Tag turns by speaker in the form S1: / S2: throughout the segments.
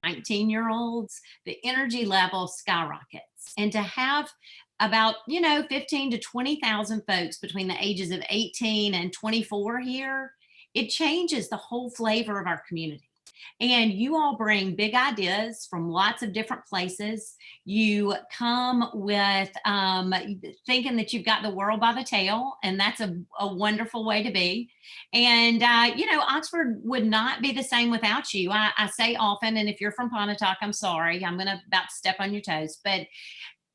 S1: 19-year-olds, the energy level skyrockets. And to have about, 15 to 20,000 folks between the ages of 18 and 24 here, it changes the whole flavor of our community. And you all bring big ideas from lots of different places. You come with thinking that you've got the world by the tail, and that's a wonderful way to be. And, Oxford would not be the same without you. I say often, and if you're from Pontotoc, I'm sorry, I'm about to step on your toes. But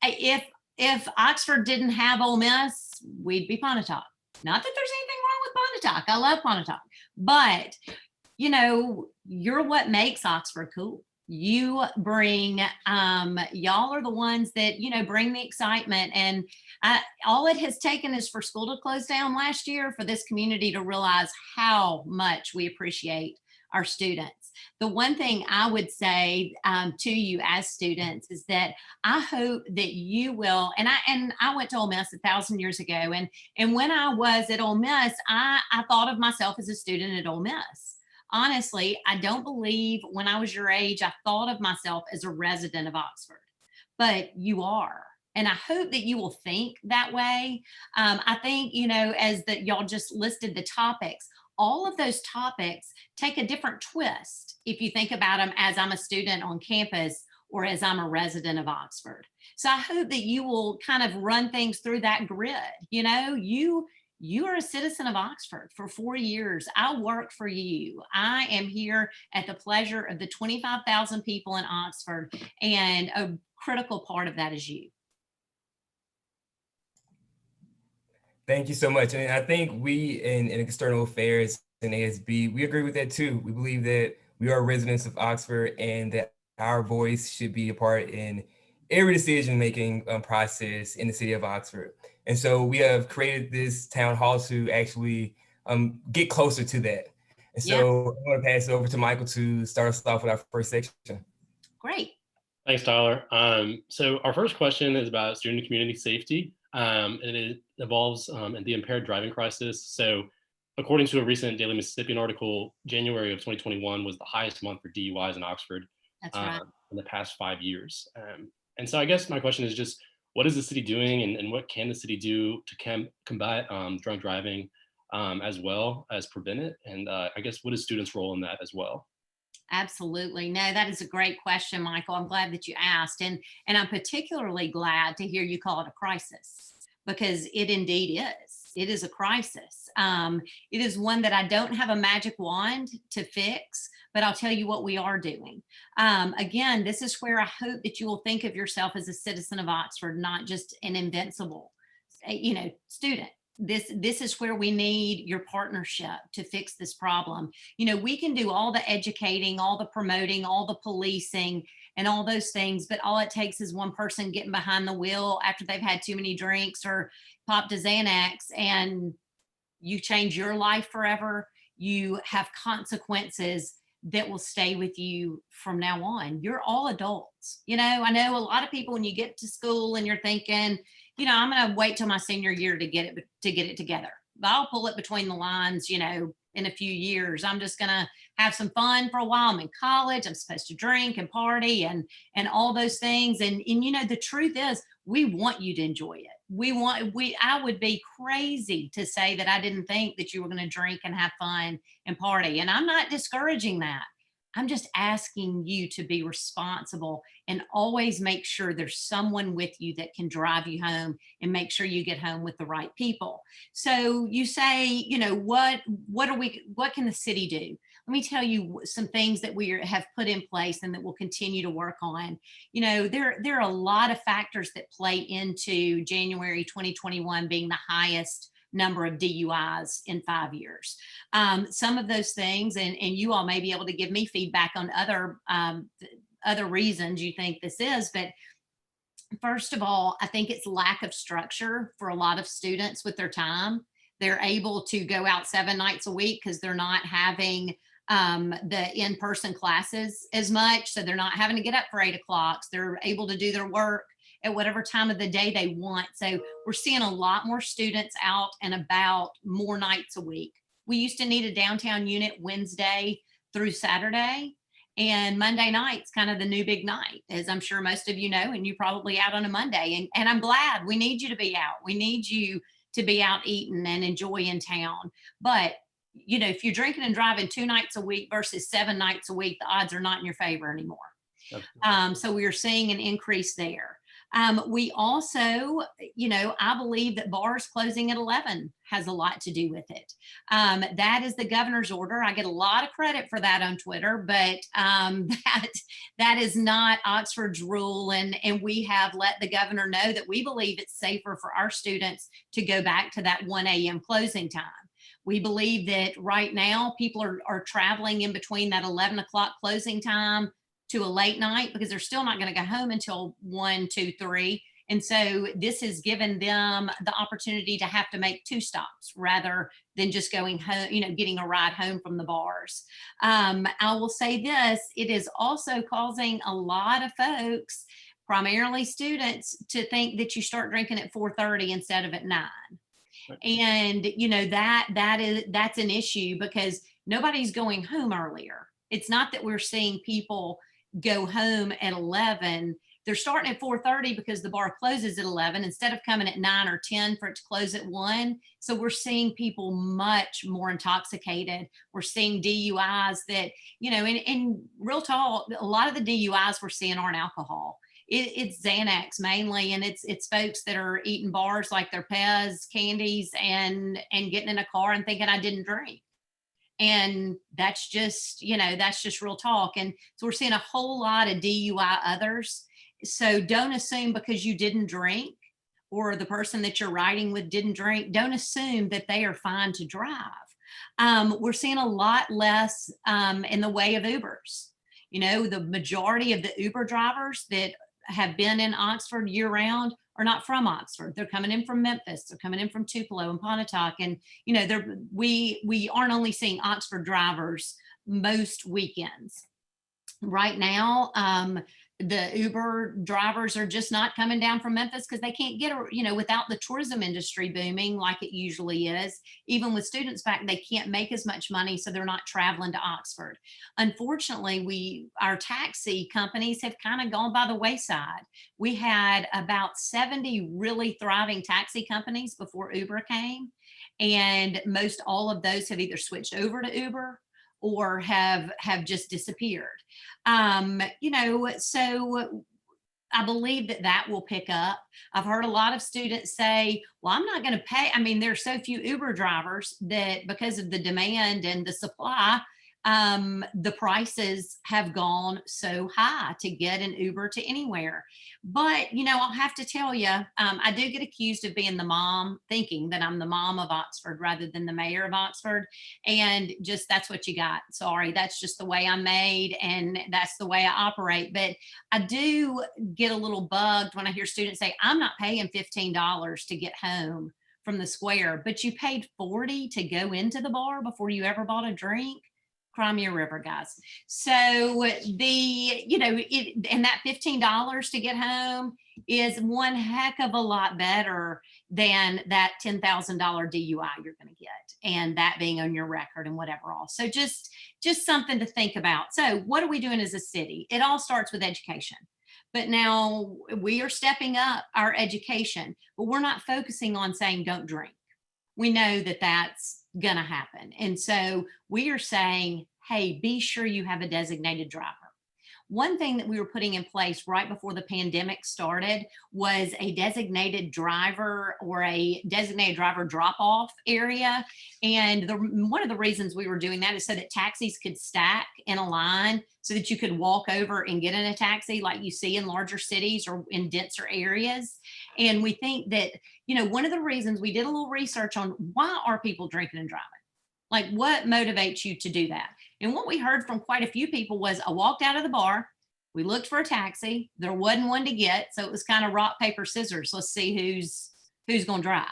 S1: if Oxford didn't have Ole Miss, we'd be Pontotoc. Not that there's anything wrong with Pontotoc. I love Pontotoc. But you're what makes Oxford cool. You bring, y'all are the ones that, bring the excitement. And all it has taken is for school to close down last year for this community to realize how much we appreciate our students. The one thing I would say to you as students is that I hope that you will, and I went to Ole Miss 1,000 years ago. And when I was at Ole Miss, I thought of myself as a student at Ole Miss. Honestly, I don't believe when I was your age, I thought of myself as a resident of Oxford, but you are. And I hope that you will think that way. I think, as that y'all just listed the topics, all of those topics take a different twist if you think about them as I'm a student on campus or as I'm a resident of Oxford. So I hope that you will kind of run things through that grid. You are a citizen of Oxford for 4 years. I work for you. I am here at the pleasure of the 25,000 people in Oxford, and a critical part of that is you.
S2: Thank you so much. And I think we in external affairs in ASB, we agree with that too. We believe that we are residents of Oxford and that our voice should be a part in every decision-making process in the city of Oxford. And so we have created this town hall to actually get closer to that. And so I'm going to pass it over to Michael to start us off with our first section.
S1: Great.
S3: Thanks, Tyler. So our first question is about student and community safety, and it involves in the impaired driving crisis. So according to a recent Daily Mississippian article, January of 2021 was the highest month for DUIs in Oxford.
S1: That's right.
S3: In the past 5 years. And so I guess my question is just, what is the city doing and what can the city do to combat drunk driving as well as prevent it? And I guess what is students' role in that as well?
S1: Absolutely. No, that is a great question, Michael. I'm glad that you asked. And I'm particularly glad to hear you call it a crisis, because it indeed is. It is a crisis. It is one that I don't have a magic wand to fix, but I'll tell you what we are doing. Again, this is where I hope that you will think of yourself as a citizen of Oxford, not just an invincible, student. This is where we need your partnership to fix this problem. We can do all the educating, all the promoting, all the policing, and all those things, but all it takes is one person getting behind the wheel after they've had too many drinks or popped a Xanax, and you change your life forever. You have consequences that will stay with you from now on. You're all adults. I know a lot of people, when you get to school and you're thinking, I'm going to wait till my senior year to get it together. But I'll pull it between the lines, in a few years. I'm just going to have some fun for a while. I'm in college. I'm supposed to drink and party and all those things. And the truth is, we want you to enjoy it. I would be crazy to say that I didn't think that you were going to drink and have fun and party. And I'm not discouraging that. I'm just asking you to be responsible and always make sure there's someone with you that can drive you home and make sure you get home with the right people. So you say, what can the city do? Let me tell you some things that we have put in place and that we'll continue to work on. There are a lot of factors that play into January 2021 being the highest number of DUIs in 5 years. Some of those things, and you all may be able to give me feedback on other reasons you think this is, but first of all, I think it's lack of structure for a lot of students with their time. They're able to go out 7 nights a week because they're not having the in-person classes as much. So they're not having to get up for 8 o'clock. They're able to do their work at whatever time of the day they want. So we're seeing a lot more students out and about more nights a week. We used to need a downtown unit Wednesday through Saturday. And Monday night's kind of the new big night, as I'm sure most of you know, and you probably out on a Monday. And I'm glad. We need you to be out. We need you to be out eating and enjoying town. But, if you're drinking and driving 2 nights a week versus 7 nights a week, the odds are not in your favor anymore. So we are seeing an increase there. We also, I believe that bars closing at 11 has a lot to do with it. That is the governor's order. I get a lot of credit for that on Twitter, but that is not Oxford's rule. And we have let the governor know that we believe it's safer for our students to go back to that 1 a.m. closing time. We believe that right now people are traveling in between that 11 o'clock closing time to a late night because they're still not going to go home until 1, 2, 3. And so this has given them the opportunity to have to make 2 stops rather than just going home, getting a ride home from the bars. I will say this, it is also causing a lot of folks, primarily students, to think that you start drinking at 4:30 instead of at 9. And that's an issue because nobody's going home earlier. It's not that we're seeing people go home at 11. They're starting at 4:30 because the bar closes at 11 instead of coming at 9 or 10 for it to close at 1. So we're seeing people much more intoxicated. We're seeing DUIs that, in real talk, a lot of the DUIs we're seeing aren't alcohol. It's Xanax mainly, and it's folks that are eating bars like their Pez candies and getting in a car and thinking I didn't drink. And that's just real talk. And so we're seeing a whole lot of DUI others. So don't assume because you didn't drink or the person that you're riding with didn't drink, don't assume that they are fine to drive. We're seeing a lot less in the way of Ubers. The majority of the Uber drivers that have been in Oxford year round are not from Oxford. They're coming in from Memphis. They're coming in from Tupelo and Pontotoc. And, we aren't only seeing Oxford drivers most weekends. Right now, the Uber drivers are just not coming down from Memphis because they can't get, without the tourism industry booming like it usually is, even with students back, they can't make as much money. So they're not traveling to Oxford. Unfortunately, our taxi companies have kind of gone by the wayside. We had about 70 really thriving taxi companies before Uber came. And most all of those have either switched over to Uber or have just disappeared. So I believe that will pick up. I've heard a lot of students say, well, I'm not going to pay. I mean, there's so few Uber drivers that because of the demand and the supply, the prices have gone so high to get an Uber to anywhere. But, I'll have to tell you, I do get accused of being the mom, thinking that I'm the mom of Oxford rather than the mayor of Oxford. And just, that's what you got. Sorry, that's just the way I'm made and that's the way I operate. But I do get a little bugged when I hear students say, I'm not paying $15 to get home from the square, but you paid $40 to go into the bar before you ever bought a drink. Cry me a river, guys. So and that $15 to get home is one heck of a lot better than that $10,000 DUI you're going to get, and that being on your record and whatever else. So just something to think about. So what are we doing as a city? It all starts with education. But now we are stepping up our education, but we're not focusing on saying don't drink. We know that that's going to happen. And so we are saying, hey, be sure you have a designated driver. One thing that we were putting in place right before the pandemic started was a designated driver or a designated driver drop-off area. And one of the reasons we were doing that is so that taxis could stack in a line so that you could walk over and get in a taxi like you see in larger cities or in denser areas. And we think that, one of the reasons we did a little research on why are people drinking and driving? Like what motivates you to do that? And what we heard from quite a few people was I walked out of the bar, we looked for a taxi, there wasn't one to get. So it was kind of rock, paper, scissors. Let's see who's going to drive.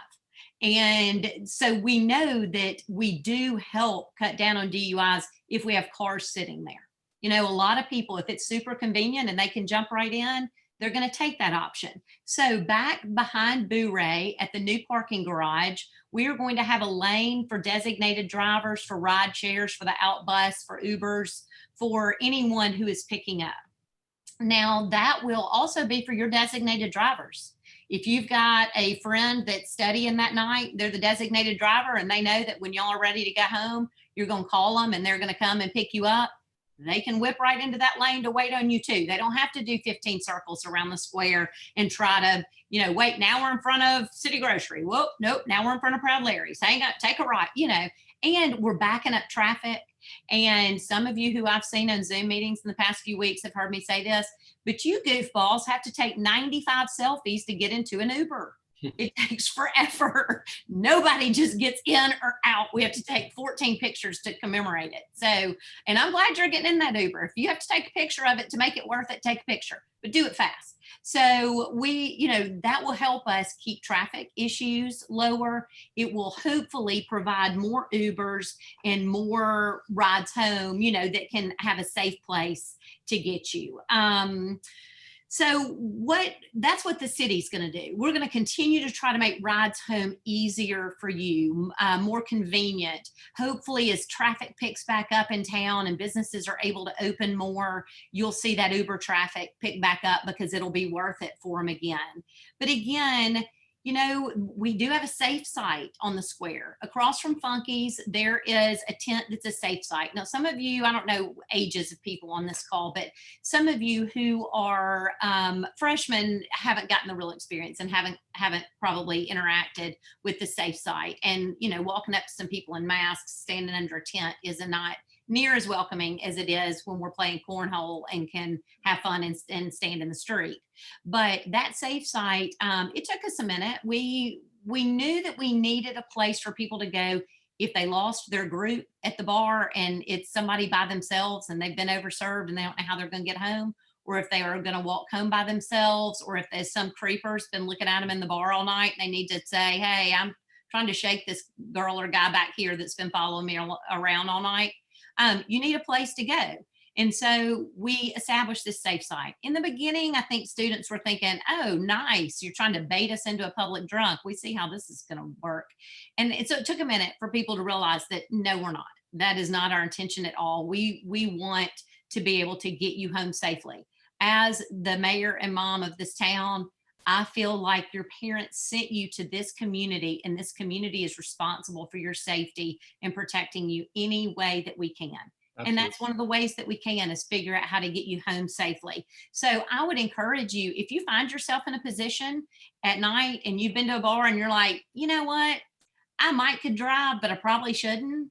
S1: And so we know that we do help cut down on DUIs if we have cars sitting there. A lot of people, if it's super convenient and they can jump right in, they're going to take that option. So back behind Boo Ray at the new parking garage, we are going to have a lane for designated drivers, for ride shares, for the outbus, for Ubers, for anyone who is picking up. Now that will also be for your designated drivers. If you've got a friend that's studying that night, they're the designated driver, and they know that when y'all are ready to go home, you're going to call them and they're going to come and pick you up. They can whip right into that lane to wait on you too. They don't have to do 15 circles around the square and try to, wait, now we're in front of City Grocery. Whoop, nope, now we're in front of Proud Larry's. Hang up, take a right, and we're backing up traffic. And some of you who I've seen on Zoom meetings in the past few weeks have heard me say this, but you goofballs have to take 95 selfies to get into an Uber. It takes forever. Nobody just gets in or out. We have to take 14 pictures to commemorate it. So, and I'm glad you're getting in that Uber. If you have to take a picture of it to make it worth it, take a picture, but do it fast. So that will help us keep traffic issues lower. It will hopefully provide more Ubers and more rides home, that can have a safe place to get you. So that's what the city's going to do. We're going to continue to try to make rides home easier for you, more convenient. Hopefully, as traffic picks back up in town and businesses are able to open more, you'll see that Uber traffic pick back up because it'll be worth it for them again. But again, we do have a safe site on the square. Across from Funky's, there is a tent that's a safe site. Now, some of you, I don't know ages of people on this call, but some of you who are freshmen haven't gotten the real experience and haven't probably interacted with the safe site. And, walking up to some people in masks, standing under a tent is not near as welcoming as it is when we're playing cornhole and can have fun and stand in the street. But that safe site, it took us a minute. We knew that we needed a place for people to go if they lost their group at the bar and it's somebody by themselves and they've been overserved and they don't know how they're going to get home, or if they are going to walk home by themselves, or if there's some creeper's been looking at them in the bar all night and they need to say, hey, I'm trying to shake this girl or guy back here that's been following me around all night. You need a place to go. And so we established this safe site. In the beginning, I think students were thinking, oh, nice, you're trying to bait us into a public drunk. We see how this is going to work. And so it took a minute for people to realize that, no, we're not. That is not our intention at all. We want to be able to get you home safely. As the mayor and mom of this town, I feel like your parents sent you to this community, and this community is responsible for your safety and protecting you any way that we can. Absolutely. And that's one of the ways that we can is figure out how to get you home safely. So I would encourage you, if you find yourself in a position at night and you've been to a bar and you're like, you know what, I might could drive, but I probably shouldn't.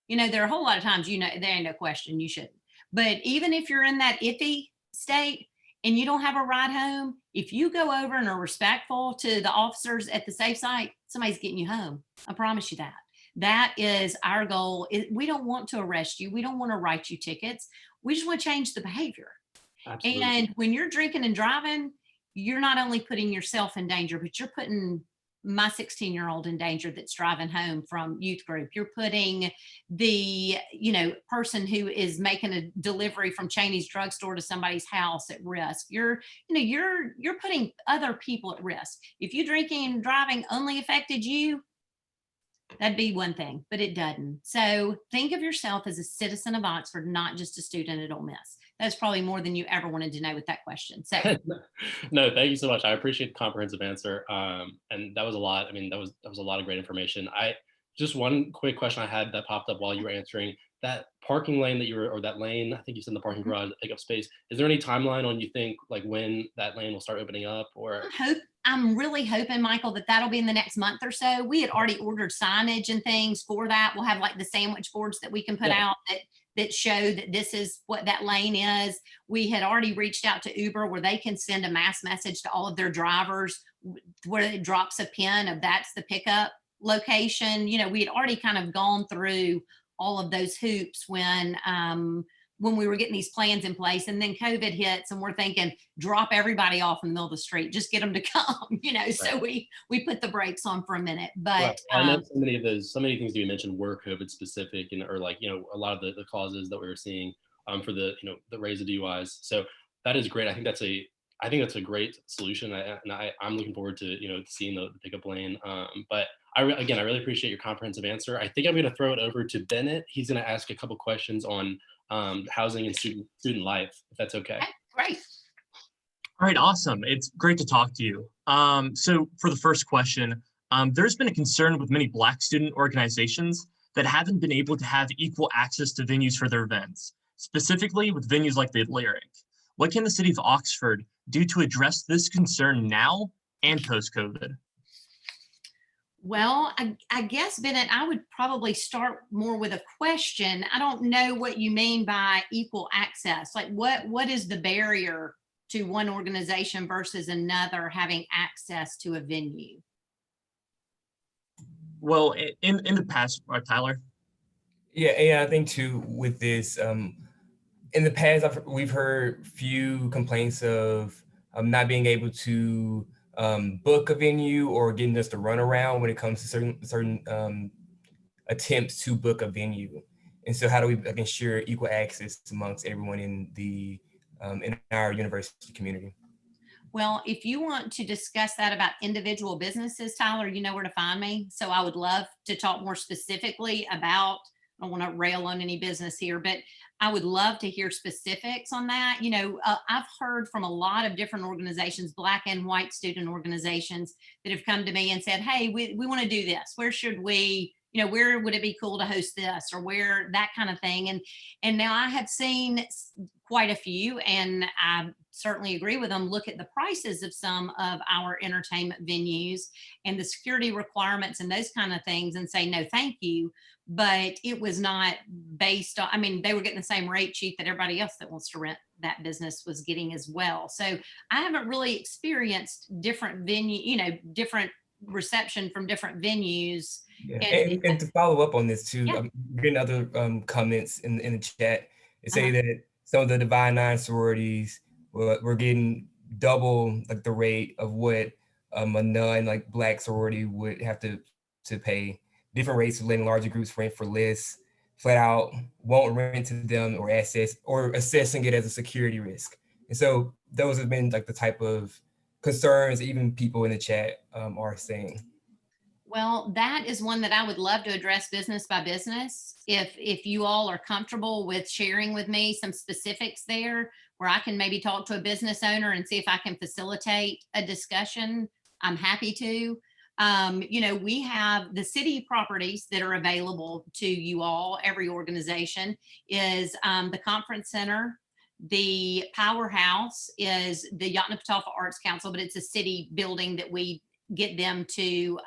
S1: There are a whole lot of times, there ain't no question you shouldn't. But even if you're in that iffy state and you don't have a ride home, if you go over and are respectful to the officers at the safe site, somebody's getting you home. I promise you that. That is our goal. We don't want to arrest you. We don't want to write you tickets. We just want to change the behavior. Absolutely. And when you're drinking and driving, you're not only putting yourself in danger, but you're putting my 16-year-old in danger that's driving home from youth group. You're putting the, person who is making a delivery from Cheney's drugstore to somebody's house at risk. You're putting other people at risk. If you drinking and driving only affected you, that'd be one thing, but it doesn't. So think of yourself as a citizen of Oxford, not just a student at Ole Miss. That's probably more than you ever wanted to know with that question. So
S3: no, thank you so much. I appreciate the comprehensive answer. And that was a lot. I mean, that was a lot of great information. Just one quick question I had that popped up while you were answering. That parking lane or that lane, I think you said in the parking garage, take up space. Is there any timeline on, you think, like when that lane will start opening up? Or
S1: I'm really hoping, Michael, that'll be in the next month or so. We had already ordered signage and things for that. We'll have like the sandwich boards that we can put out that show that this is what that lane is. We had already reached out to Uber where they can send a mass message to all of their drivers where it drops a pin of that's the pickup location. We had already kind of gone through all of those hoops when we were getting these plans in place, and then COVID hits and we're thinking, drop everybody off in the middle of the street, just get them to come, Right. So we put the brakes on for a minute, but
S3: I know so many things that you mentioned were COVID specific, or like, a lot of the causes that we were seeing for the raise of DUIs. So that is great. I think that's I think that's a great solution. I'm looking forward to, seeing the pickup lane. But again, I really appreciate your comprehensive answer. I think I'm going to throw it over to Bennett. He's going to ask a couple questions on housing and student life, if that's okay.
S1: Okay, great.
S4: All right, awesome. It's great to talk to you. So for the first question, there's been a concern with many Black student organizations that haven't been able to have equal access to venues for their events, specifically with venues like the Lyric. What can the city of Oxford do to address this concern now and post-COVID?
S1: Well, I guess, Bennett, I would probably start more with a question. I don't know what you mean by equal access. Like what is the barrier to one organization versus another having access to a venue?
S4: Well, in the past, Tyler?
S2: Yeah, I think too with this, in the past, we've heard few complaints of not being able to book a venue or getting just a runaround when it comes to certain attempts to book a venue. And so how do we ensure equal access amongst everyone in our university community?
S1: Well, if you want to discuss that about individual businesses, Tyler, you know where to find me. So I would love to talk more specifically about, I don't want to rail on any business here, but I would love to hear specifics on that. I've heard from a lot of different organizations, Black and white student organizations, that have come to me and said, hey, we want to do this. Where should we, where would it be cool to host this, or where, that kind of thing. And now I have seen quite a few, and I certainly agree with them, look at the prices of some of our entertainment venues and the security requirements and those kind of things and say, no, thank you. But it was not based on, they were getting the same rate sheet that everybody else that wants to rent that business was getting as well. So I haven't really experienced different different reception from different venues.
S2: Yeah. And to follow up on this too,
S1: Yeah.
S2: I'm getting other comments in the chat that say that some of the Divine Nine sororities were getting double like the rate of what a non Black sorority would have to pay. Different rates of letting larger groups rent for less, flat out won't rent to them or assessing it as a security risk. And so those have been like the type of concerns even people in the chat are saying.
S1: Well, that is one that I would love to address business by business. If you all are comfortable with sharing with me some specifics there, where I can maybe talk to a business owner and see if I can facilitate a discussion, I'm happy to. We have the city properties that are available to you all. Every organization is the conference center. The powerhouse is the Yoknapatawpha Arts Council, but it's a city building that we get them to,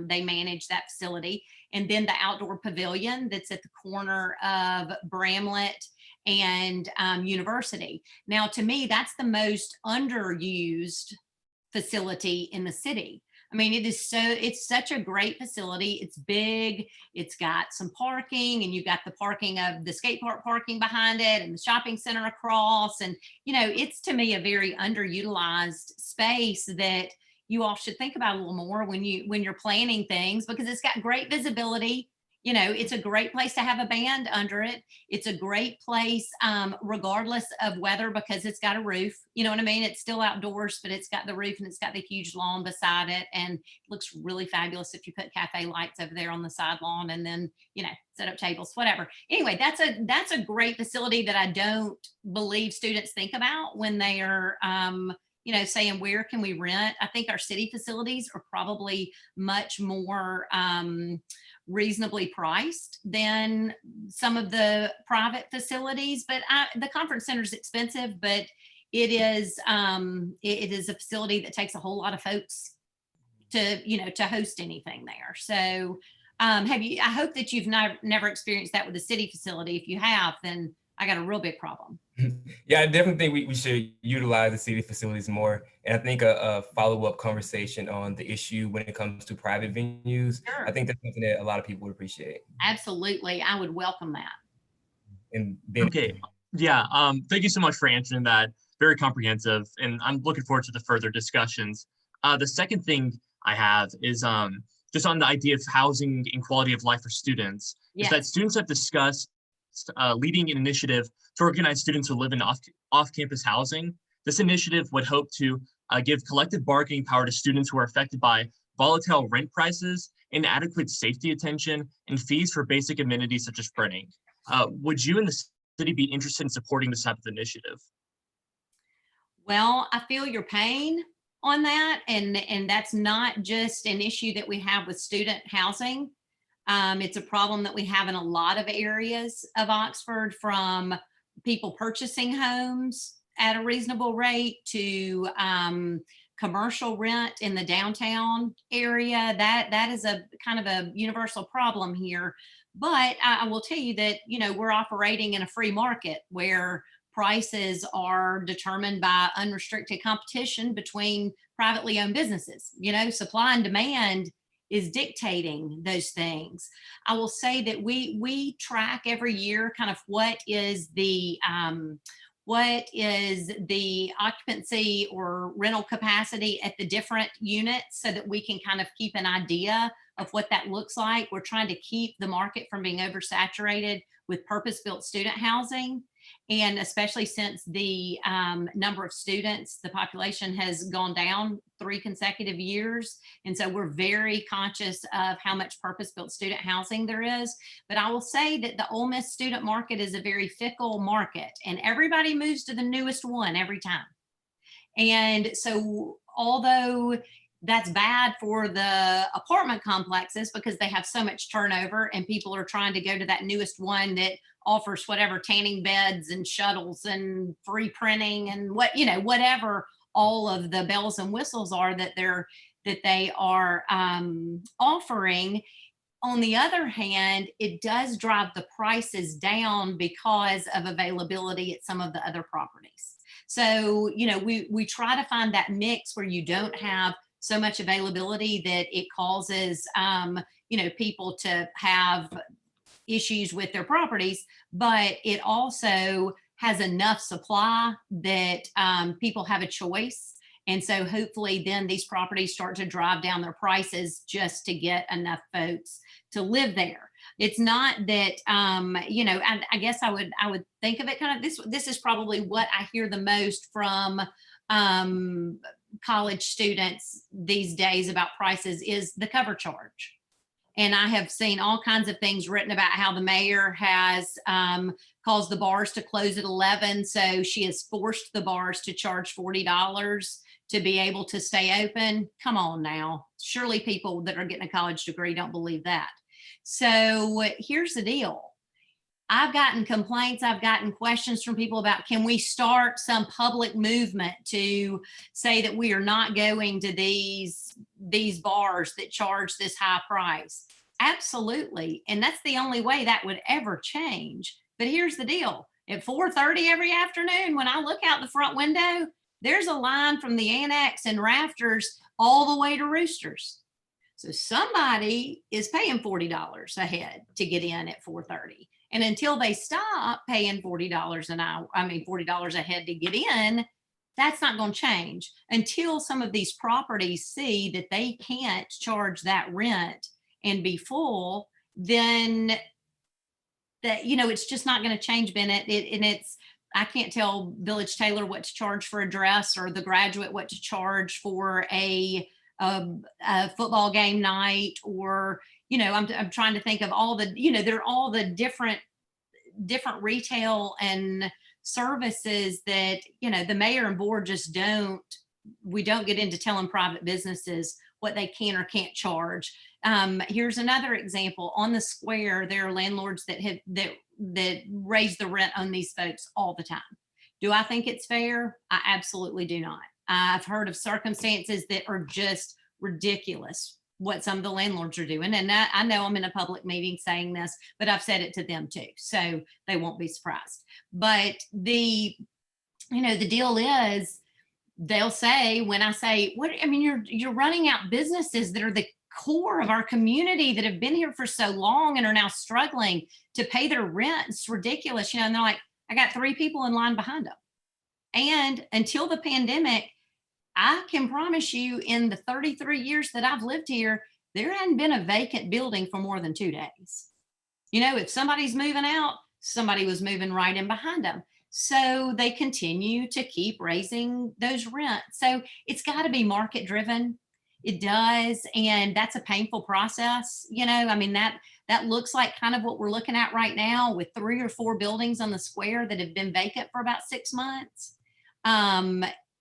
S1: they manage that facility. And then the outdoor pavilion that's at the corner of Bramlett and University. Now, to me, that's the most underused facility in the city. It's such a great facility. It's big, it's got some parking, and you've got the parking of the skate park parking behind it and the shopping center across. And, it's to me a very underutilized space that you all should think about a little more when you're planning things, because it's got great visibility. It's a great place to have a band under it. It's a great place, regardless of weather, because it's got a roof. You know what I mean? It's still outdoors, but it's got the roof and it's got the huge lawn beside it. And it looks really fabulous if you put cafe lights over there on the side lawn and then, set up tables, whatever. Anyway, that's a great facility that I don't believe students think about when they are, saying, where can we rent? I think our city facilities are probably much more reasonably priced than some of the private facilities. But the conference center is expensive, but it is a facility that takes a whole lot of folks to host anything there. So I hope that you've never experienced that with the city facility. If you have, then I got a real big problem.
S2: Yeah, I definitely think we should utilize the city facilities more. And I think a follow-up conversation on the issue when it comes to private venues,
S1: Sure.
S2: I think that's something that a lot of people would appreciate.
S1: Absolutely. I would welcome that.
S2: And then,
S4: Okay. Yeah. Thank you so much for answering that. Very comprehensive. And I'm looking forward to the further discussions. The second thing I have is just on the idea of housing and quality of life for students,
S1: Yes.
S4: is that students have discussed leading an initiative to organize students who live in off-campus housing This initiative would hope to give collective bargaining power to students who are affected by volatile rent prices, inadequate safety attention, and fees for basic amenities such as printing. Would you and the city be interested in supporting this type of initiative?
S1: Well, I feel your pain on that, and that's not just an issue that we have with student housing. It's a problem that we have in a lot of areas of Oxford, from people purchasing homes at a reasonable rate to commercial rent in the downtown area. That is a kind of a universal problem here. But I will tell you that, we're operating in a free market where prices are determined by unrestricted competition between privately owned businesses. Supply and demand is dictating those things. I will say that we track every year kind of what is the occupancy or rental capacity at the different units, so that we can kind of keep an idea of what that looks like. We're trying to keep the market from being oversaturated with purpose-built student housing. And especially since the number of students, the population has gone down 3 consecutive years. And so we're very conscious of how much purpose-built student housing there is. But I will say that the Ole Miss student market is a very fickle market, and everybody moves to the newest one every time. And so although that's bad for the apartment complexes because they have so much turnover and people are trying to go to that newest one that offers whatever tanning beds and shuttles and free printing and whatever all of the bells and whistles are that they are offering. On the other hand, it does drive the prices down because of availability at some of the other properties. So, we try to find that mix where you don't have so much availability that it causes, people to have issues with their properties, but it also has enough supply that people have a choice. And so hopefully then these properties start to drive down their prices just to get enough folks to live there. It's not that, I guess I would think of it kind of, this is probably what I hear the most from college students these days about prices, is the cover charge. And I have seen all kinds of things written about how the mayor has caused the bars to close at 11. So she has forced the bars to charge $40 to be able to stay open. Come on now. Surely people that are getting a college degree don't believe that. So here's the deal. I've gotten complaints, I've gotten questions from people about, can we start some public movement to say that we are not going to these bars that charge this high price? Absolutely. And that's the only way that would ever change. But here's the deal. At 4:30 every afternoon, when I look out the front window, there's a line from the Annex and Rafters all the way to Roosters. So somebody is paying $40 a head to get in at 4:30. And until they stop paying $40 an hour, $40 a head to get in, that's not going to change until some of these properties see that they can't charge that rent and be full. Then it's just not going to change, Bennett. I can't tell Village Taylor what to charge for a dress, or the Graduate what to charge for a football game night, or I'm trying to think of all the, there are all the different retail and services that, the mayor and board just we don't get into telling private businesses what they can or can't charge. Here's another example. On the square, there are landlords that raise the rent on these folks all the time. Do I think it's fair? I absolutely do not. I've heard of circumstances that are just ridiculous, what some of the landlords are doing. And I know I'm in a public meeting saying this, but I've said it to them too, so they won't be surprised. But the deal is, they'll say, when I say, you're running out businesses that are the core of our community that have been here for so long and are now struggling to pay their rent. It's ridiculous. And they're like, I got 3 people in line behind them. And until the pandemic, I can promise you, in the 33 years that I've lived here, there hadn't been a vacant building for more than 2 days. If somebody's moving out, somebody was moving right in behind them. So they continue to keep raising those rents. So it's got to be market driven. It does. And that's a painful process. I mean, that looks like kind of what we're looking at right now with 3 or 4 buildings on the square that have been vacant for about 6 months.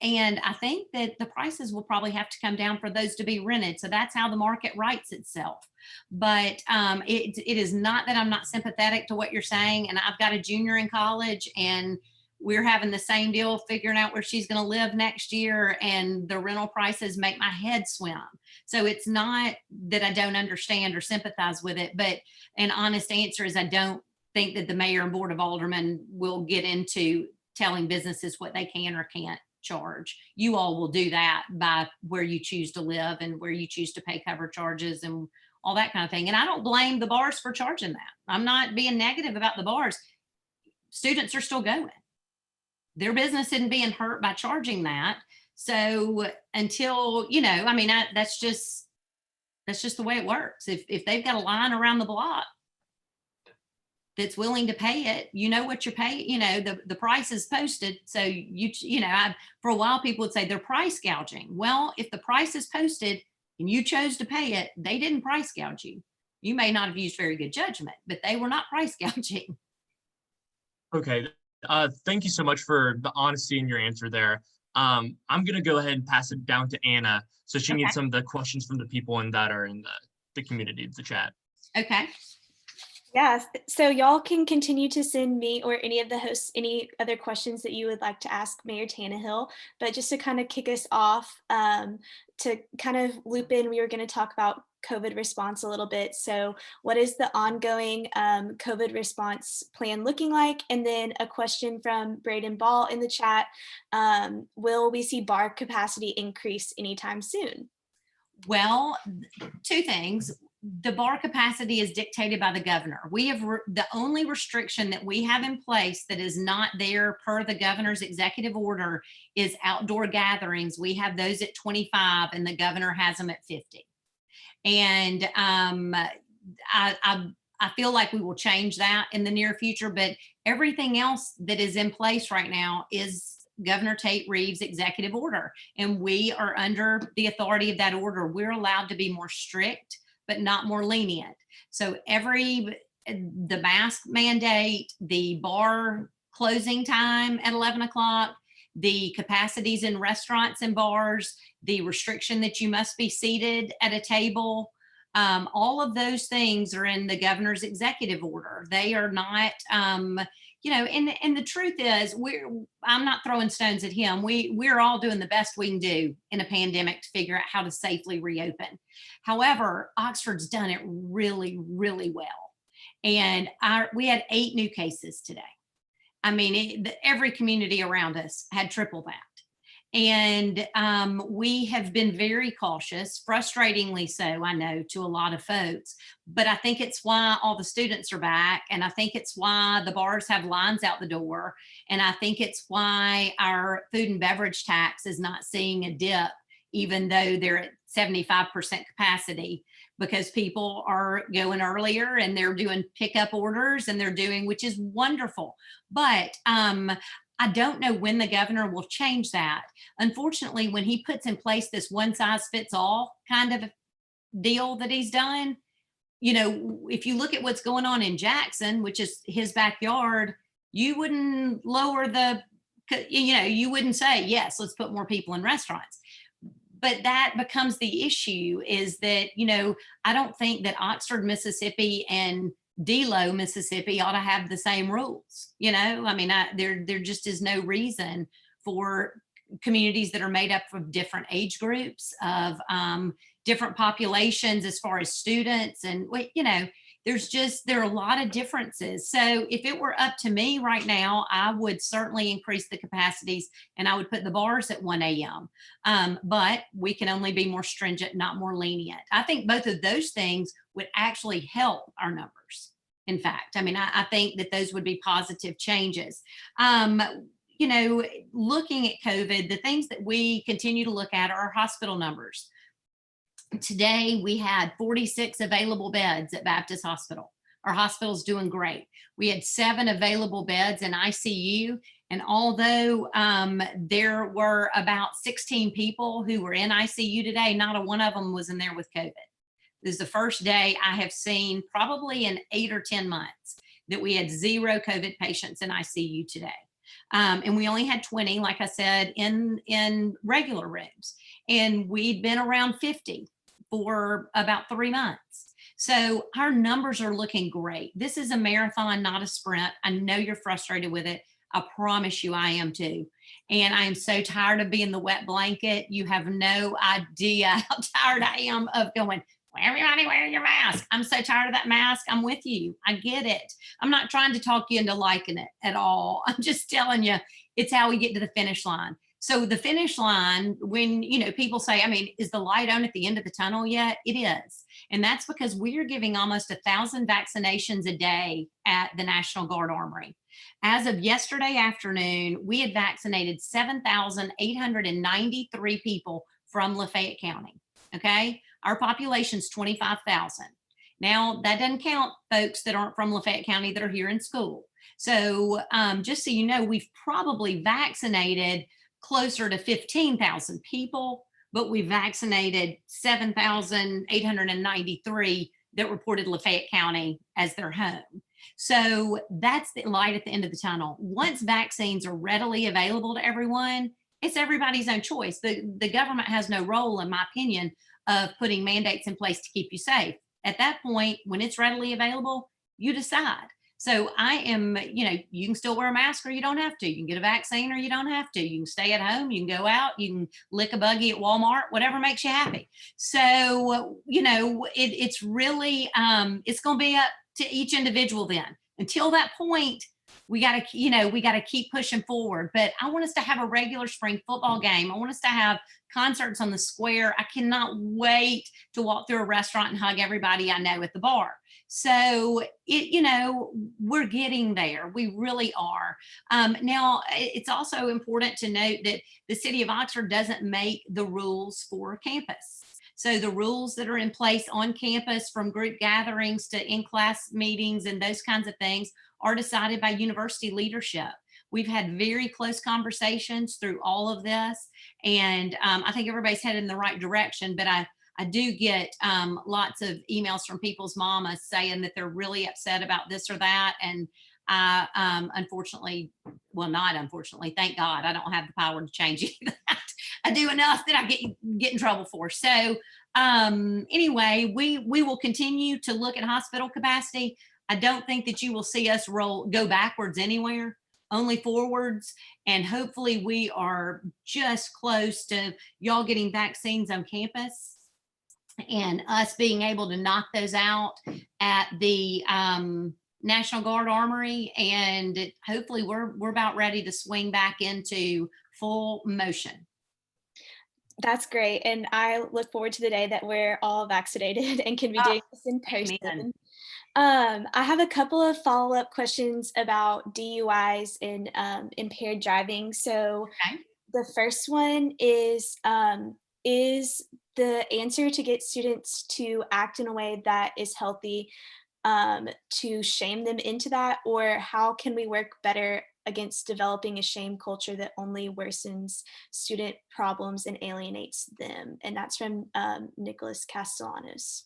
S1: And I think that the prices will probably have to come down for those to be rented. So that's how the market rights itself. But it is not that I'm not sympathetic to what you're saying. And I've got a junior in college, and we're having the same deal figuring out where she's going to live next year, and the rental prices make my head swim. So it's not that I don't understand or sympathize with it, but an honest answer is I don't think that the mayor and board of aldermen will get into telling businesses what they can or can't charge. You all will do that by where you choose to live and where you choose to pay cover charges and all that kind of thing. And I don't blame the bars for charging that. I'm not being negative about the bars. Students are still going. Their business isn't being hurt by charging that. So until, I mean, that's just the way it works. If they've got a line around the block that's willing to pay it, what you're paying, the price is posted. So for a while people would say they're price gouging. Well, if the price is posted and you chose to pay it, they didn't price gouge you. You may not have used very good judgment, but they were not price gouging.
S4: Okay. Thank you so much for the honesty in your answer there. I'm going to go ahead and pass it down to Anna so she can get some of the questions from the people that are in the community, the chat.
S1: Okay.
S5: Yeah, so y'all can continue to send me or any of the hosts any other questions that you would like to ask Mayor Tannehill. But just to kind of kick us off, to kind of loop in, we were going to talk about COVID response a little bit. So what is the ongoing COVID response plan looking like? And then a question from Braden Ball in the chat, will we see bar capacity increase anytime soon?
S1: Well, 2 things. The bar capacity is dictated by the governor. We have the only restriction that we have in place that is not there per the governor's executive order is outdoor gatherings. We have those at 25 and the governor has them at 50. And I feel like we will change that in the near future, but everything else that is in place right now is Governor Tate Reeves' executive order. And we are under the authority of that order. We're allowed to be more strict, but not more lenient. So the mask mandate, the bar closing time at 11 o'clock, the capacities in restaurants and bars, the restriction that you must be seated at a table, all of those things are in the governor's executive order. They are not, and the truth is, I'm not throwing stones at him. We're all doing the best we can do in a pandemic to figure out how to safely reopen. However, Oxford's done it really, really well. And we had 8 new cases today. I mean, every community around us had triple that. And we have been very cautious, frustratingly so, I know, to a lot of folks. But I think it's why all the students are back. And I think it's why the bars have lines out the door. And I think it's why our food and beverage tax is not seeing a dip, even though they're at 75% capacity, because people are going earlier and they're doing pickup orders and they're doing, which is wonderful. But I don't know when the governor will change that. Unfortunately, when he puts in place this one size fits all kind of deal that he's done, if you look at what's going on in Jackson, which is his backyard, you wouldn't lower you wouldn't say, yes, let's put more people in restaurants. But that becomes the issue is that, I don't think that Oxford, Mississippi and Delo, Mississippi ought to have the same rules. I mean, there just is no reason for communities that are made up of different age groups, of different populations as far as students. And, there are a lot of differences. So if it were up to me right now, I would certainly increase the capacities and I would put the bars at 1 a.m. But we can only be more stringent, not more lenient. I think both of those things would actually help our numbers. In fact, I mean, I think that those would be positive changes. Looking at COVID, the things that we continue to look at are our hospital numbers. Today, we had 46 available beds at Baptist Hospital. Our hospital's doing great. We had 7 available beds in ICU. And although there were about 16 people who were in ICU today, not a one of them was in there with COVID. This is the first day I have seen probably in 8 or 10 months that we had 0 COVID patients in ICU today. And we only had 20, like I said, in regular rooms. And we'd been around 50 for about 3 months. So our numbers are looking great. This is a marathon, not a sprint. I know you're frustrated with it. I promise you I am too. And I am so tired of being the wet blanket. You have no idea how tired I am of going, everybody wear your mask. I'm so tired of that mask. I'm with you. I get it. I'm not trying to talk you into liking it at all. I'm just telling you, it's how we get to the finish line. So the finish line, when, people say, is the light on at the end of the tunnel yet? It is. And that's because we are giving almost 1,000 vaccinations a day at the National Guard Armory. As of yesterday afternoon, we had vaccinated 7,893 people from Lafayette County. Okay. Our population's 25,000. Now, that doesn't count folks that aren't from Lafayette County that are here in school. So just so you know, we've probably vaccinated closer to 15,000 people, but we vaccinated 7,893 that reported Lafayette County as their home. So that's the light at the end of the tunnel. Once vaccines are readily available to everyone, it's everybody's own choice. The government has no role, in my opinion, of putting mandates in place to keep you safe. At that point, when it's readily available, you decide. So I am, you can still wear a mask or you don't have to. You can get a vaccine or you don't have to. You can stay at home, you can go out, you can lick a buggy at Walmart, whatever makes you happy. So, it's really, it's going to be up to each individual then. Until that point, we got to keep pushing forward. But I want us to have a regular spring football game. I want us to have concerts on the square. I cannot wait to walk through a restaurant and hug everybody I know at the bar. So we're getting there. We really are. Now, it's also important to note that the city of Oxford doesn't make the rules for campus. So the rules that are in place on campus, from group gatherings to in-class meetings and those kinds of things, are decided by university leadership. We've had very close conversations through all of this, and I think everybody's headed in the right direction. But I do get lots of emails from people's mamas saying that they're really upset about this or that. And I, unfortunately, well, not unfortunately, thank God, I don't have the power to change any of that. I do enough that I get in trouble for. So anyway, we will continue to look at hospital capacity. I don't think that you will see us go backwards anywhere, only forwards. And hopefully we are just close to y'all getting vaccines on campus and us being able to knock those out at the National Guard Armory. And hopefully we're about ready to swing back into full motion.
S5: That's great. And I look forward to the day that we're all vaccinated and can be doing this in person.
S1: Amen.
S5: I have a couple of follow-up questions about DUIs and impaired driving. So The first one is the answer to get students to act in a way that is healthy to shame them into that, or how can we work better against developing a shame culture that only worsens student problems and alienates them? And that's from Nicholas Castellanos.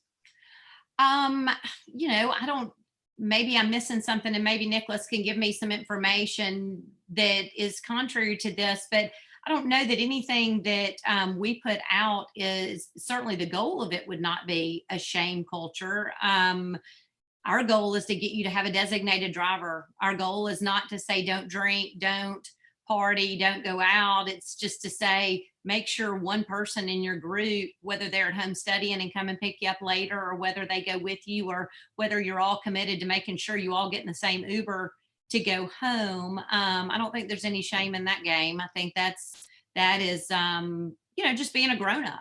S1: Maybe I'm missing something, and maybe Nicholas can give me some information that is contrary to this, but I don't know that anything that we put out is certainly the goal of it would not be a shame culture. Our goal is to get you to have a designated driver. Our goal is not to say, don't drink, don't party, don't go out. It's just to say, make sure one person in your group, whether they're at home studying and come and pick you up later, or whether they go with you, or whether you're all committed to making sure you all get in the same Uber to go home. I don't think there's any shame in that game. I think that is just being a grown-up.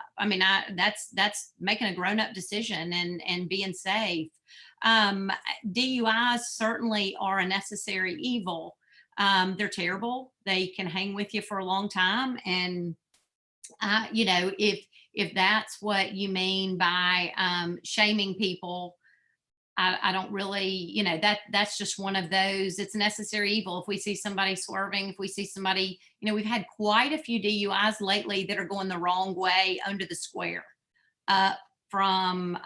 S1: That's making a grown-up decision and being safe. DUIs certainly are a necessary evil. They're terrible. They can hang with you for a long time. And, if that's what you mean by shaming people, I don't really, that's just one of those, it's a necessary evil. If we see somebody swerving, if we see somebody, we've had quite a few DUIs lately that are going the wrong way under the square, from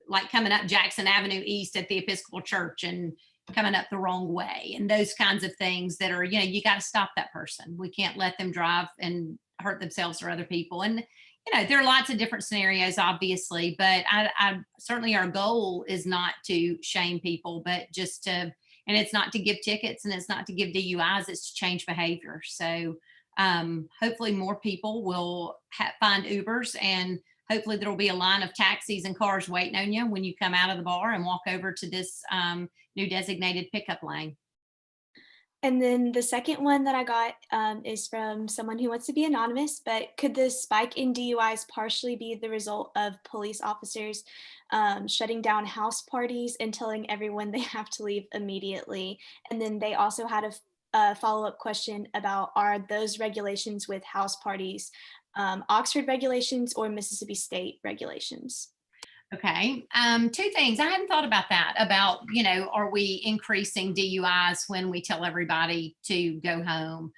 S1: like coming up Jackson Avenue East at the Episcopal Church and coming up the wrong way, and those kinds of things that are, you got to stop that person. We can't let them drive and hurt themselves or other people. And there are lots of different scenarios, obviously, but I certainly our goal is not to shame people, but just to, and it's not to give tickets and it's not to give DUIs, it's to change behavior. So hopefully more people will find Ubers, and hopefully there'll be a line of taxis and cars waiting on you when you come out of the bar and walk over to this new designated pickup lane.
S5: And then the second one that I got is from someone who wants to be anonymous, but could the spike in DUIs partially be the result of police officers shutting down house parties and telling everyone they have to leave immediately? And then they also had a follow-up question about, are those regulations with house parties Oxford regulations or Mississippi State regulations?
S1: Okay, two things. I hadn't thought about that, about, are we increasing DUIs when we tell everybody to go home?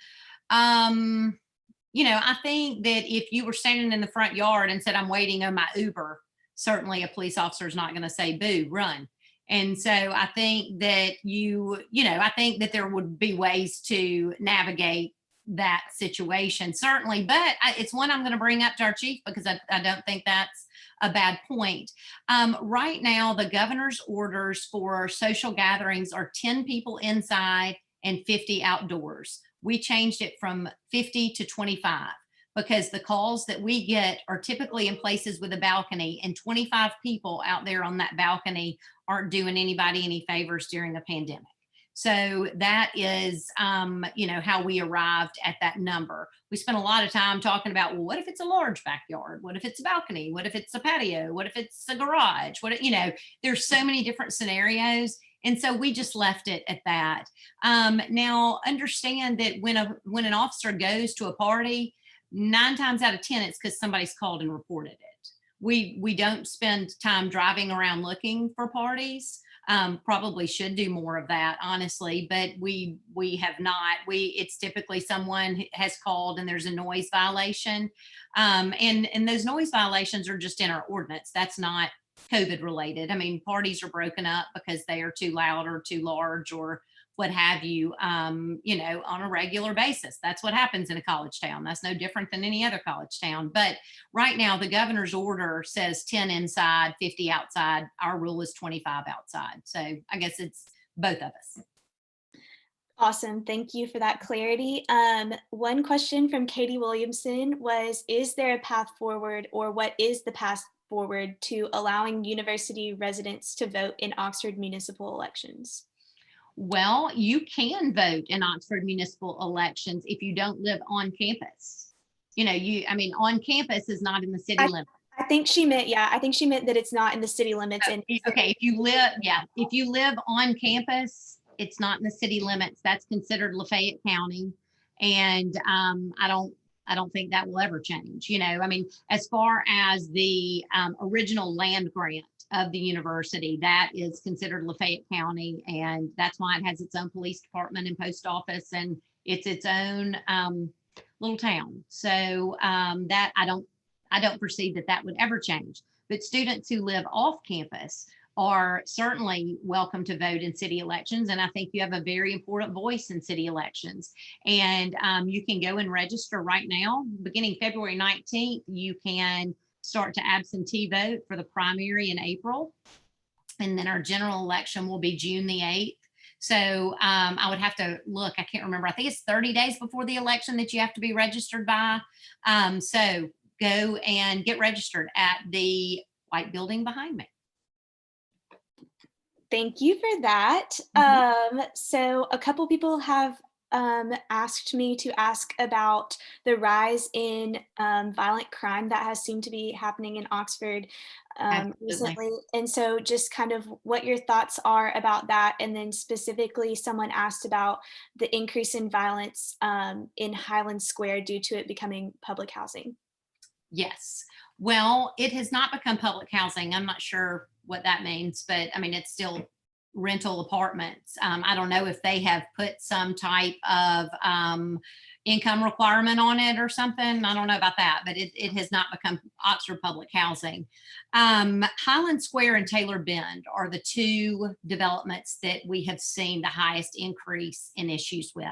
S1: I think that if you were standing in the front yard and said, I'm waiting on my Uber, certainly a police officer is not going to say, boo, run. And so I think that I think that there would be ways to navigate that situation, certainly, but it's one I'm going to bring up to our chief, because I don't think that's a bad point. Right now, the governor's orders for social gatherings are 10 people inside and 50 outdoors. We changed it from 50 to 25 because the calls that we get are typically in places with a balcony, and 25 people out there on that balcony aren't doing anybody any favors during a pandemic. So that is, how we arrived at that number. We spent a lot of time talking about, well, what if it's a large backyard? What if it's a balcony? What if it's a patio? What if it's a garage? There's so many different scenarios. And so we just left it at that. Now, understand that when an officer goes to a party, 9 times out of 10, it's because somebody's called and reported it. We don't spend time driving around looking for parties. Probably should do more of that, honestly, but we have not. It's typically someone has called and there's a noise violation, and those noise violations are just in our ordinance. That's not COVID related. I mean, parties are broken up because they are too loud or too large or what have you, on a regular basis. That's what happens in a college town. That's no different than any other college town. But right now, the governor's order says 10 inside, 50 outside. Our rule is 25 outside. So I guess it's both of us.
S5: Awesome. Thank you for that clarity. One question from Katie Williamson was, is there a path forward, or what is the path forward to allowing university residents to vote in Oxford municipal elections?
S1: Well, you can vote in Oxford municipal elections if you don't live on campus. On campus is not in the city limits.
S5: I think she meant that it's not in the city limits.
S1: Okay, if you live on campus, it's not in the city limits. That's considered Lafayette County. And I don't think that will ever change. As far as the original land grant of the university, that is considered Lafayette County, and that's why it has its own police department and post office, and it's its own little town. So that I don't perceive that would ever change. But students who live off campus are certainly welcome to vote in city elections, and I think you have a very important voice in city elections. And you can go and register right now. Beginning February 19th, you can start to absentee vote for the primary in April. And then our general election will be June the 8th. So I would have to look, I can't remember. I think it's 30 days before the election that you have to be registered by. So go and get registered at the white building behind me.
S5: Thank you for that. So a couple people have asked me to ask about the rise in violent crime that has seemed to be happening in Oxford recently. And so just kind of what your thoughts are about that. And then specifically someone asked about the increase in violence in Highland Square due to it becoming public housing.
S1: Yes. Well, it has not become public housing. I'm not sure what that means, but I mean, it's still rental apartments. I don't know if they have put some type of income requirement on it or something. I don't know about that, but it has not become Oxford public housing. Highland Square and Taylor Bend are the two developments that we have seen the highest increase in issues with.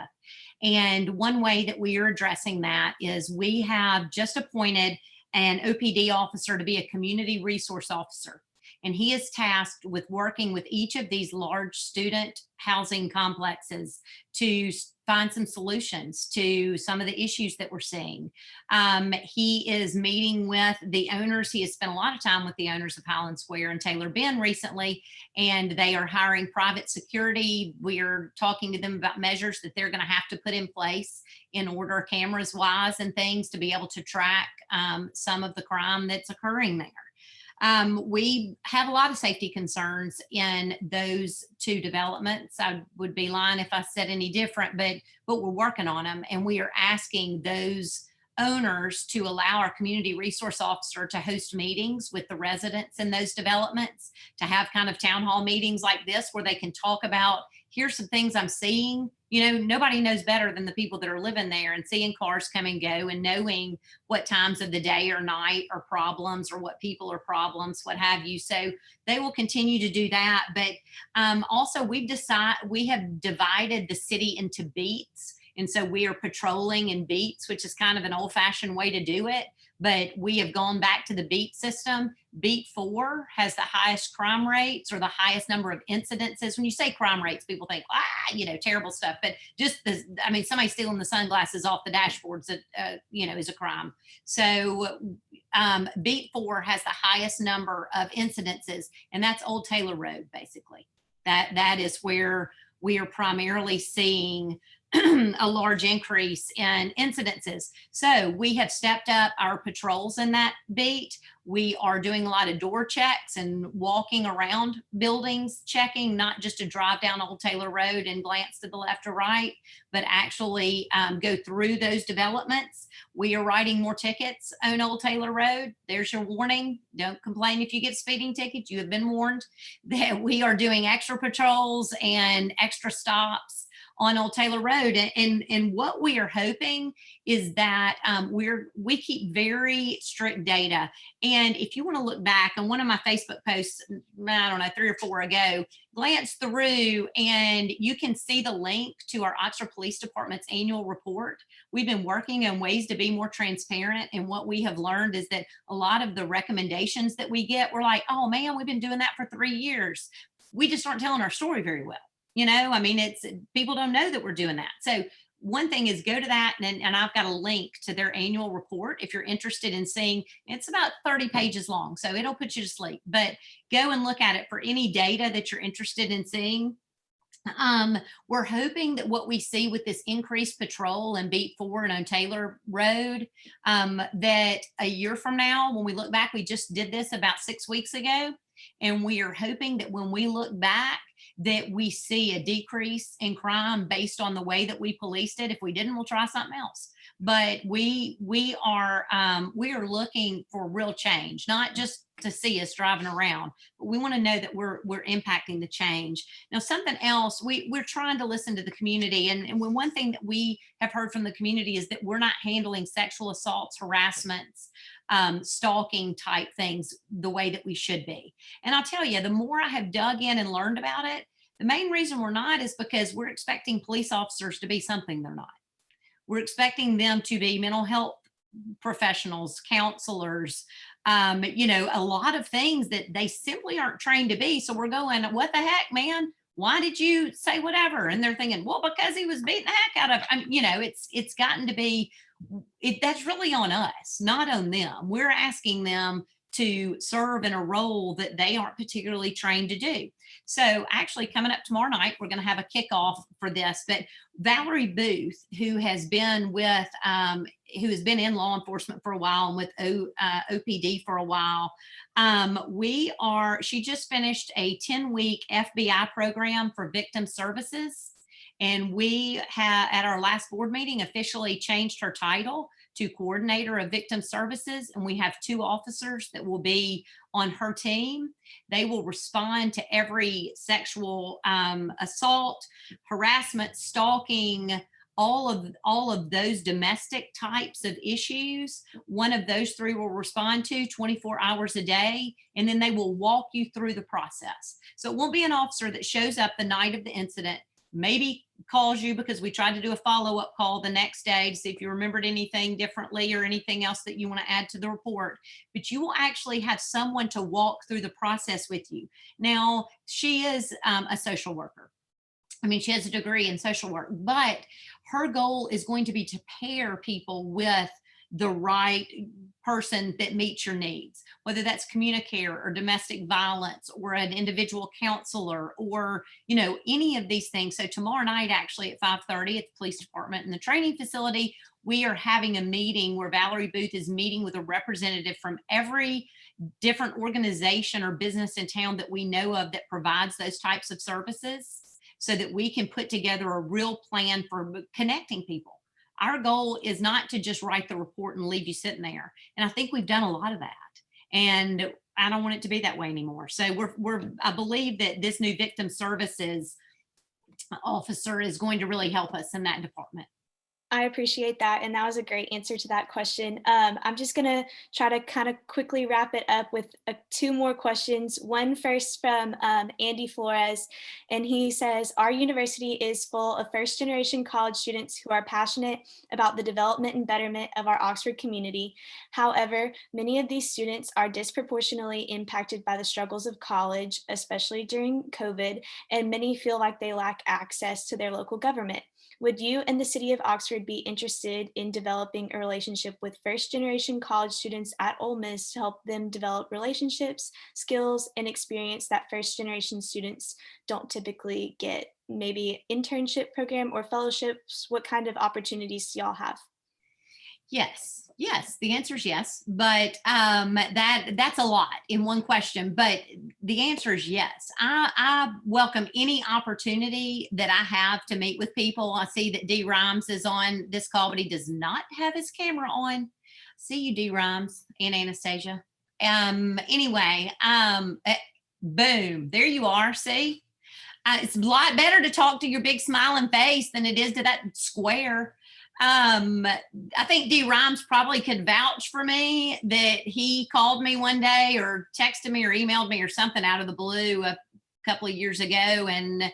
S1: And one way that we are addressing that is we have just appointed an OPD officer to be a community resource officer. And he is tasked with working with each of these large student housing complexes to find some solutions to some of the issues that we're seeing. He is meeting with the owners. He has spent a lot of time with the owners of Highland Square and Taylor Bend recently, and they are hiring private security. We are talking to them about measures that they're going to have to put in place in order, cameras wise and things, to be able to track some of the crime that's occurring there. We have a lot of safety concerns in those two developments. I would be lying if I said any different, but we're working on them, and we are asking those owners to allow our community resource officer to host meetings with the residents in those developments, to have kind of town hall meetings like this where they can talk about, here's some things I'm seeing. You know, nobody knows better than the people that are living there, and seeing cars come and go and knowing what times of the day or night are problems or what people are problems, what have you. So they will continue to do that. But also we have divided the city into beats. And so we are patrolling in beats, which is kind of an old fashioned way to do it. But we have gone back to the beat system. Beat 4 has the highest crime rates, or the highest number of incidences. When you say crime rates, people think, terrible stuff. But just somebody stealing the sunglasses off the dashboards, is a crime. So Beat 4 has the highest number of incidences, and that's Old Taylor Road, basically. That is where we are primarily seeing a large increase in incidences. So we have stepped up our patrols in that beat. We are doing a lot of door checks and walking around buildings, checking, not just to drive down Old Taylor Road and glance to the left or right, but actually go through those developments. We are writing more tickets on Old Taylor Road. There's your warning. Don't complain if you get speeding tickets. You have been warned that we are doing extra patrols and extra stops on Old Taylor Road. And what we are hoping is that we keep very strict data. And if you want to look back on one of my Facebook posts, I don't know, 3 or 4 ago, glance through and you can see the link to our Oxford Police Department's annual report. We've been working on ways to be more transparent. And what we have learned is that a lot of the recommendations that we get, we're like, oh man, we've been doing that for 3 years. We just aren't telling our story very well. It's people don't know that we're doing that. So one thing is go to that, and I've got a link to their annual report if you're interested in seeing. It's about 30 pages long, so it'll put you to sleep, but go and look at it for any data that you're interested in seeing. We're hoping that what we see with this increased patrol in Beat 4 and on Taylor Road, that a year from now, when we look back, we just did this about 6 weeks ago, and we are hoping that when we look back, that we see a decrease in crime based on the way that we policed it. If we didn't, we'll try something else. But we are looking for real change, not just to see us driving around, but we want to know that we're impacting the change. Now, something else, we're trying to listen to the community. And one thing that we have heard from the community is that we're not handling sexual assaults, harassments, stalking type things the way that we should be. And I'll tell you, the more I have dug in and learned about it, the main reason we're not is because we're expecting police officers to be something they're not. We're expecting them to be mental health professionals, counselors, a lot of things that they simply aren't trained to be. So we're going, what the heck, man? Why did you say whatever? And they're thinking, well, because he was beating the heck out of, it's gotten to be, that's really on us, not on them. We're asking them to serve in a role that they aren't particularly trained to do. So actually coming up tomorrow night, we're going to have a kickoff for this, but Valerie Booth, who has been in law enforcement for a while and with OPD for a while. She just finished a 10-week FBI program for victim services. And we have, at our last board meeting, officially changed her title to coordinator of victim services. And we have 2 officers that will be on her team. They will respond to every sexual assault, harassment, stalking, all of those domestic types of issues. One of those 3 will respond to 24 hours a day, and then they will walk you through the process. So it won't be an officer that shows up the night of the incident, maybe calls you because we tried to do a follow-up call the next day to see if you remembered anything differently or anything else that you want to add to the report. But you will actually have someone to walk through the process with you. Now, she is a social worker. I mean, she has a degree in social work, but her goal is going to be to pair people with the right person that meets your needs, whether that's communicator or domestic violence or an individual counselor or, you know, any of these things. So tomorrow night, actually at 5:30 at the police department in the training facility, we are having a meeting where Valerie Booth is meeting with a representative from every different organization or business in town that we know of that provides those types of services, so that we can put together a real plan for connecting people. Our goal is not to just write the report and leave you sitting there. And I think we've done a lot of that. And I don't want it to be that way anymore. So I believe that this new victim services officer is going to really help us in that department.
S5: I appreciate that. And that was a great answer to that question. I'm just going to try to kind of quickly wrap it up with 2 more questions. One first from Andy Flores. And he says, our university is full of first-generation college students who are passionate about the development and betterment of our Oxford community. However, many of these students are disproportionately impacted by the struggles of college, especially during COVID, and many feel like they lack access to their local government. Would you and the city of Oxford be interested in developing a relationship with first-generation college students at Ole Miss to help them develop relationships, skills, and experience that first-generation students don't typically get? Maybe internship program or fellowships? What kind of opportunities do y'all have?
S1: Yes, the answer is yes, but that's a lot in one question, but the answer is yes. I welcome any opportunity that I have to meet with people. I see that D. Rhymes is on this call, but he does not have his camera on. See you, D. Rhymes and Anastasia. Anyway, boom, there you are, see? It's a lot better to talk to your big smiling face than it is to that square. I think D. Rhymes probably could vouch for me that he called me one day or texted me or emailed me or something out of the blue a couple of years ago. And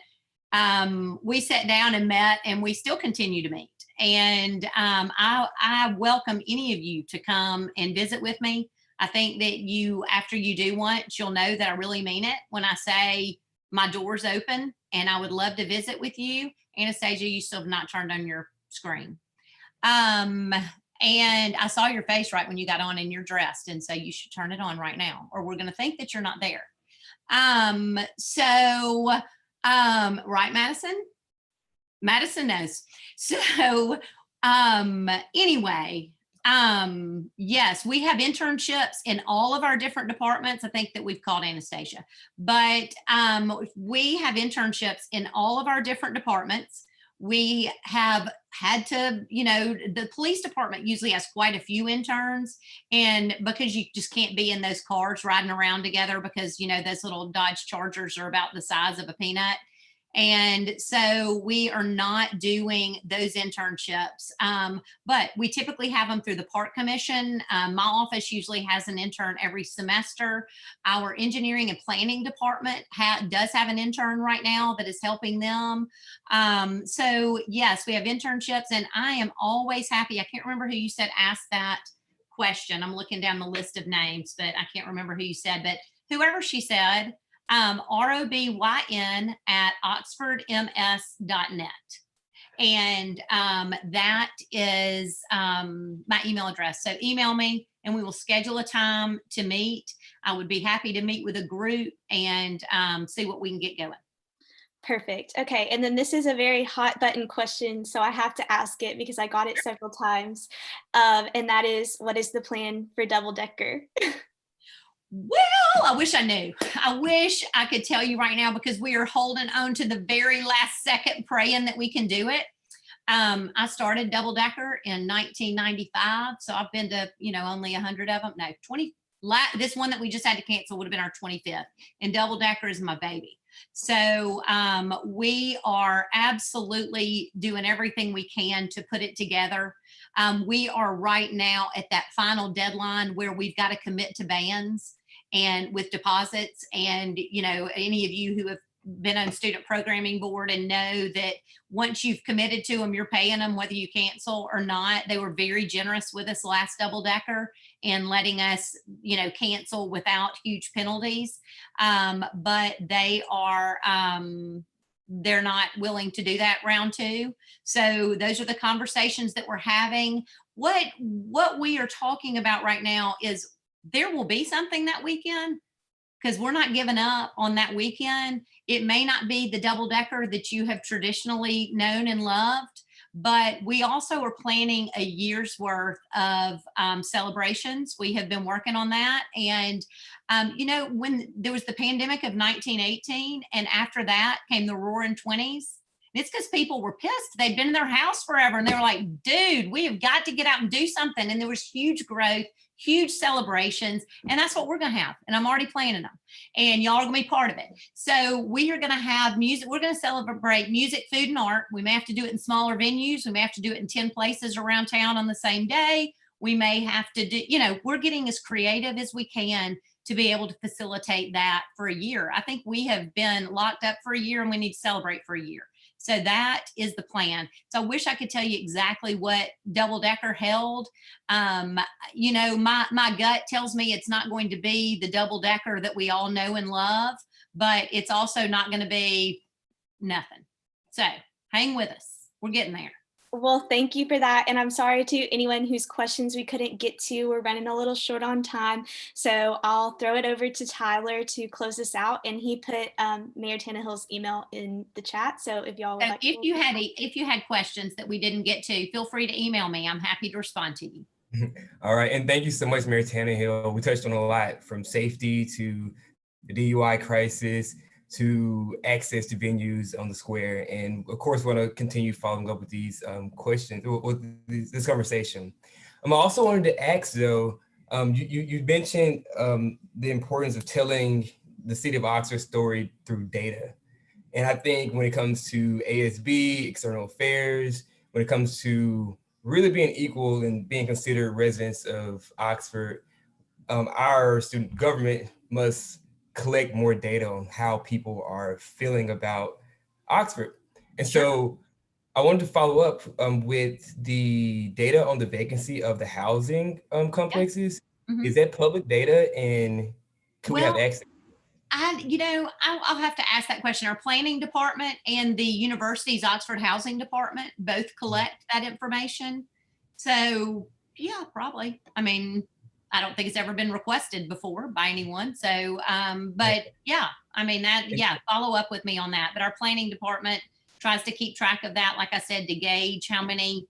S1: we sat down and met, and we still continue to meet. And I welcome any of you to come and visit with me. I think that after you do once, you'll know that I really mean it when I say my door's open and I would love to visit with you. Anastasia, you still have not turned on your screen. And I saw your face right when you got on and you're dressed. And so you should turn it on right now, or we're going to think that you're not there. Right, Madison? Madison knows. So, anyway, yes, we have internships in all of our different departments. I think that we've called Anastasia, but, we have internships in all of our different departments. We have had to, the police department usually has quite a few interns, and because you just can't be in those cars riding around together because, those little Dodge Chargers are about the size of a peanut. And so we are not doing those internships, but we typically have them through the Park Commission. My office usually has an intern every semester. Our engineering and planning department does have an intern right now that is helping them. So yes, we have internships, and I am always happy. I can't remember who you said asked that question. I'm looking down the list of names, but I can't remember who you said, but whoever she said, robyn@oxfordms.net. And that is my email address. So email me and we will schedule a time to meet. I would be happy to meet with a group and see what we can get going.
S5: Perfect. Okay. And then this is a very hot button question, so I have to ask it because I got it several times. And that is, what is the plan for Double Decker?
S1: Well, I wish I knew. I wish I could tell you right now, because we are holding on to the very last second, praying that we can do it. I started Double Decker in 1995, so I've been to, only 100 of them. No, 20. This one that we just had to cancel would have been our 25th, and Double Decker is my baby. So we are absolutely doing everything we can to put it together. We are right now at that final deadline where we've got to commit to bands and with deposits. And, any of you who have been on student programming board and know that once you've committed to them, you're paying them whether you cancel or not. They were very generous with us last Double Decker and letting us, cancel without huge penalties. But they are, they're not willing to do that round two. So those are the conversations that we're having. What we are talking about right now is there will be something that weekend, because we're not giving up on that weekend. It may not be the double decker that you have traditionally known and loved, but we also are planning a year's worth of celebrations. We have been working on that. And, when there was the pandemic of 1918, and after that came the roaring 20s, it's because people were pissed. They'd been in their house forever and they were like, dude, we have got to get out and do something. And there was huge growth, huge celebrations. And that's what we're going to have. And I'm already planning them. And y'all are going to be part of it. So we are going to have music. We're going to celebrate music, food, and art. We may have to do it in smaller venues. We may have to do it in 10 places around town on the same day. We may have to do, we're getting as creative as we can to be able to facilitate that for a year. I think we have been locked up for a year and we need to celebrate for a year. So that is the plan. So I wish I could tell you exactly what Double Decker held. My gut tells me it's not going to be the Double Decker that we all know and love, but it's also not going to be nothing. So hang with us. We're getting there.
S5: Well, thank you for that. And I'm sorry to anyone whose questions we couldn't get to. We're running a little short on time. So I'll throw it over to Tyler to close this out. And he put Mayor Tannehill's email in the chat. So if y'all would like
S1: if you had questions that we didn't get to, feel free to email me. I'm happy to respond to you.
S2: All right. And thank you so much, Mayor Tannehill. We touched on a lot, from safety to the DUI crisis to access to venues on the square. And of course, we want to continue following up with these questions, with this conversation. I also wanted to ask though, you mentioned the importance of telling the city of Oxford story through data. And I think when it comes to ASB, external affairs, when it comes to really being equal and being considered residents of Oxford, our student government must collect more data on how people are feeling about Oxford. And so I wanted to follow up with the data on the vacancy of the housing complexes. Yeah. Mm-hmm. Is that public data, and can we have access?
S1: I'll have to ask that question. Our planning department and the university's Oxford Housing Department both collect that information. So yeah, probably. I mean, I don't think it's ever been requested before by anyone. So, but yeah, I mean follow up with me on that. But our planning department tries to keep track of that, like I said, to gauge how many,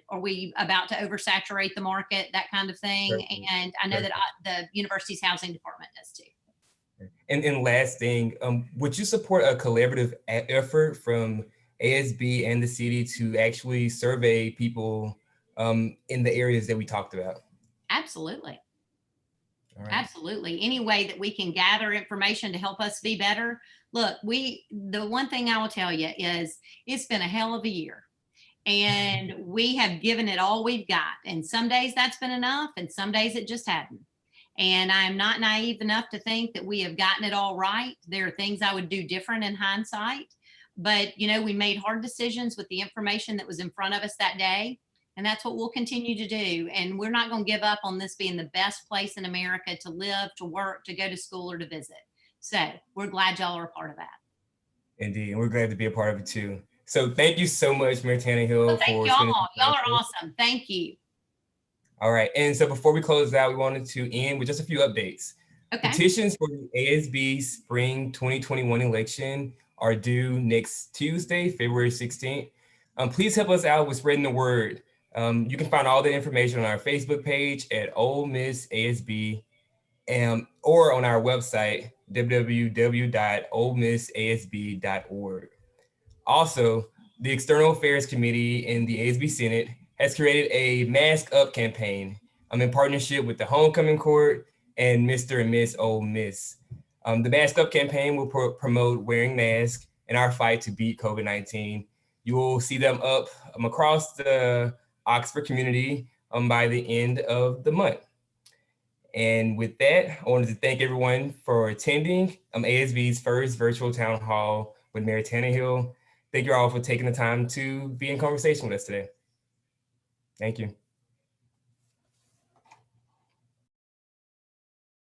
S1: are we about to oversaturate the market, that kind of thing. Right. And I know that the university's housing department does too.
S2: And last thing, would you support a collaborative effort from ASB and the city to actually survey people in the areas that we talked about?
S1: Absolutely. All right. Absolutely. Any way that we can gather information to help us be better. Look, the one thing I will tell you is it's been a hell of a year, and we have given it all we've got. And some days that's been enough, and some days it just hadn't. And I'm not naive enough to think that we have gotten it all right. There are things I would do different in hindsight, but we made hard decisions with the information that was in front of us that day. And that's what we'll continue to do. And we're not going to give up on this being the best place in America to live, to work, to go to school, or to visit. So we're glad y'all are a part of that.
S2: Indeed. And we're glad to be a part of it too. So thank you so much, Mayor Tannehill.
S1: Well, thank y'all. Y'all are awesome. Thank you.
S2: All right. And so before we close out, we wanted to end with just a few updates. Okay. Petitions for the ASB Spring 2021 election are due next Tuesday, February 16th. Please help us out with spreading the word. You can find all the information on our Facebook page at Ole Miss ASB, or on our website, www.olemissasb.org. Also, the External Affairs Committee in the ASB Senate has created a Mask Up campaign in partnership with the Homecoming Court and Mr. and Miss Ole Miss. The Mask Up campaign will promote wearing masks in our fight to beat COVID-19. You will see them up across the Oxford community by the end of the month. And with that, I wanted to thank everyone for attending ASB's first virtual town hall with Mayor Tannehill. Thank you all for taking the time to be in conversation with us today. Thank you.